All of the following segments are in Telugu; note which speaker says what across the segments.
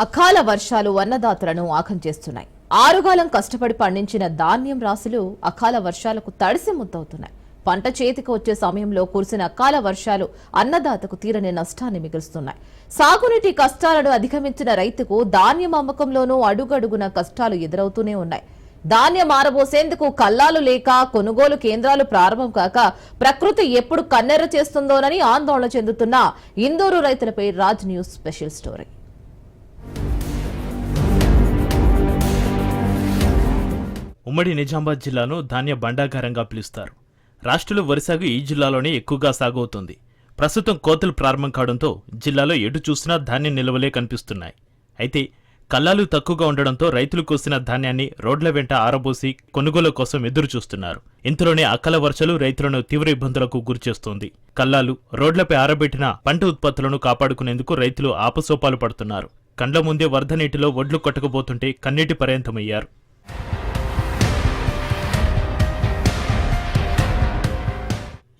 Speaker 1: అకాల వర్షాలు అన్నదాతలను ఆగం చేస్తున్నాయి. ఆరుగాలం కష్టపడి పండించిన ధాన్యం రాసులు అకాల వర్షాలకు తడిసి ముద్దవుతున్నాయి. పంట చేతికి వచ్చే సమయంలో కురిసిన అకాల వర్షాలు అన్నదాతకు తీరని నష్టాన్ని మిగులుస్తున్నాయి. సాగునీటి కష్టాలను అధిగమించిన రైతుకు ధాన్యం అమ్మకంలోనూ అడుగడుగున కష్టాలు ఎదురవుతూనే ఉన్నాయి. ధాన్యం ఆరబోసేందుకు కల్లాలు లేక కొనుగోలు కేంద్రాలు ప్రారంభం కాక ప్రకృతి ఎప్పుడు కన్నెర్ర చేస్తుందోనని ఆందోళన చెందుతున్న ఇందూరు రైతులపై రాజ్ న్యూస్ స్పెషల్ స్టోరీ.
Speaker 2: ఉమ్మడి నిజామాబాద్ జిల్లాను ధాన్య భండాగారంగా పిలుస్తారు. రాష్ట్రంలో వరి సాగు ఈ జిల్లాలోనే ఎక్కువగా సాగవుతోంది. ప్రస్తుతం కోతలు ప్రారంభం కావడంతో జిల్లాలో ఎటు చూసినా ధాన్యం నిల్వలే కనిపిస్తున్నాయి. అయితే కల్లాలు తక్కువగా ఉండడంతో రైతులు కోసిన ధాన్యాన్ని రోడ్ల వెంట ఆరబోసి కొనుగోలు కోసం ఎదురు చూస్తున్నారు. ఇంతలోనే అకాల వర్షాలు రైతులను తీవ్ర ఇబ్బందులకు గురిచేస్తోంది. కల్లాలు రోడ్లపై ఆరబెట్టిన పంట ఉత్పత్తులను కాపాడుకునేందుకు రైతులు ఆపసోపాలు పడుతున్నారు. కండ్ల ముందే వరద నీటిలో ఒడ్లు కొట్టకపోతుంటే కన్నీటి పర్యంతమయ్యారు.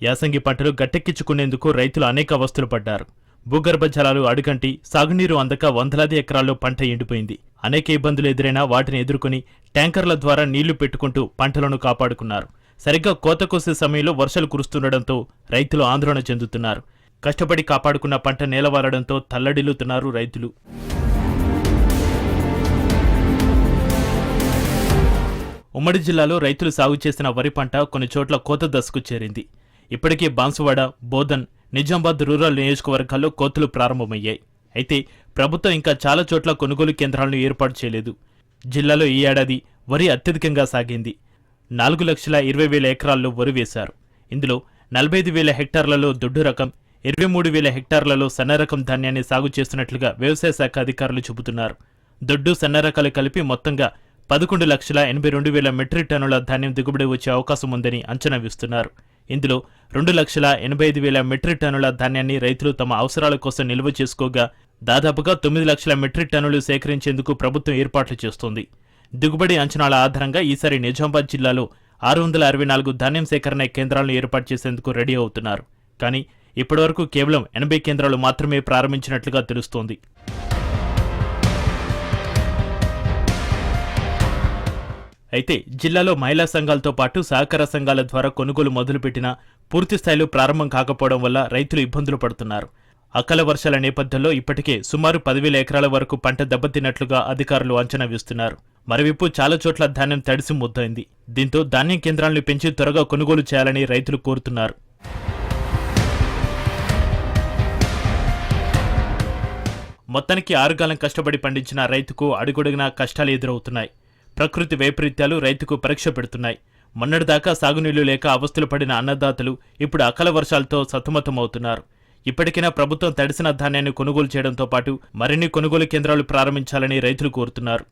Speaker 2: యాసంగి పంటలు గట్టెక్కించుకునేందుకు రైతులు అనేక అవస్థలు పడ్డారు. భూగర్భ జలాలు అడుగంటి సాగునీరు అందక వందలాది ఎకరాల్లో పంట ఎండిపోయింది. అనేక ఇబ్బందులు ఎదురైనా వాటిని ఎదుర్కొని ట్యాంకర్ల ద్వారా నీళ్లు పెట్టుకుంటూ పంటలను కాపాడుకున్నారు. సరిగ్గా కోత కోసే సమయంలో వర్షాలు కురుస్తుండటంతో రైతులు ఆందోళన చెందుతున్నారు. కష్టపడి కాపాడుకున్న పంట నేలవాలడంతో తల్లడిల్లుతున్నారు రైతులు. ఉమ్మడి జిల్లాలో రైతులు సాగు చేసిన వరి పంట కొన్ని చోట్ల కోత దశకు చేరింది. ఇప్పటికే బాన్సువాడ, బోధన్, నిజామాబాద్ రూరల్ నియోజకవర్గాల్లో కోతలు ప్రారంభమయ్యాయి. అయితే ప్రభుత్వం ఇంకా చాలా చోట్ల కొనుగోలు కేంద్రాలను ఏర్పాటు చేయలేదు. జిల్లాలో ఈ ఏడాది వరి అత్యధికంగా సాగింది. 4,20,000 ఎకరాల్లో వరి వేశారు. ఇందులో 45,000 హెక్టార్లలో దొడ్డు రకం, 23,000 హెక్టార్లలో సన్న రకం ధాన్యాన్ని సాగు చేస్తున్నట్లుగా వ్యవసాయ శాఖ అధికారులు చెబుతున్నారు. దొడ్డు సన్న రకాలు కలిపి మొత్తంగా 11,82,000 మెట్రిక్ టన్నుల ధాన్యం దిగుబడి వచ్చే అవకాశం ఉందని అంచనా వేస్తున్నారు. ఇందులో 2,85,000 మెట్రిక్ టన్నుల ధాన్యాన్ని రైతులు తమ అవసరాల కోసం నిల్వ చేసుకోగా దాదాపుగా 9 లక్షల మెట్రిక్ టన్నులు సేకరించేందుకు ప్రభుత్వం ఏర్పాట్లు చేస్తోంది. దిగుబడి అంచనాల ఆధారంగా ఈసారి నిజామాబాద్ జిల్లాలో 664 ధాన్యం సేకరణ కేంద్రాలను ఏర్పాటు చేసేందుకు రెడీ అవుతున్నారు. కానీ ఇప్పటివరకు కేవలం 80 కేంద్రాలు మాత్రమే ప్రారంభించినట్లుగా తెలుస్తోంది. అయితే జిల్లాలో మహిళా సంఘాలతో పాటు సహకార సంఘాల ద్వారా కొనుగోలు మొదలుపెట్టినా పూర్తి స్థాయిలో ప్రారంభం కాకపోవడం వల్ల రైతులు ఇబ్బందులు పడుతున్నారు. అకాల వర్షాల నేపథ్యంలో ఇప్పటికే సుమారు 10,000 ఎకరాల వరకు పంట దెబ్బతిన్నట్లుగా అధికారులు అంచనా వేస్తున్నారు. మరోవైపు చాలా చోట్ల ధాన్యం తడిసి ముద్దైంది. దీంతో ధాన్యం కేంద్రాలను పెంచి త్వరగా కొనుగోలు చేయాలని రైతులు కోరుతున్నారు. మొత్తానికి ఆరుగాలం కష్టపడి పండించిన రైతుకు అడుగడుగునా కష్టాలు ఎదురవుతున్నాయి. ప్రకృతి వైపరీత్యాలు రైతుకు పరీక్ష పెడుతున్నాయి. మొన్నటిదాకా సాగునీళ్లు లేక అవస్థలు పడిన అన్నదాతలు ఇప్పుడు అకాల వర్షాలతో సతమతమవుతున్నారు. ఇప్పటికైనా ప్రభుత్వం తడిసిన ధాన్యాన్ని కొనుగోలు చేయడంతో పాటు మరిన్ని కొనుగోలు కేంద్రాలు ప్రారంభించాలని రైతులు కోరుతున్నారు.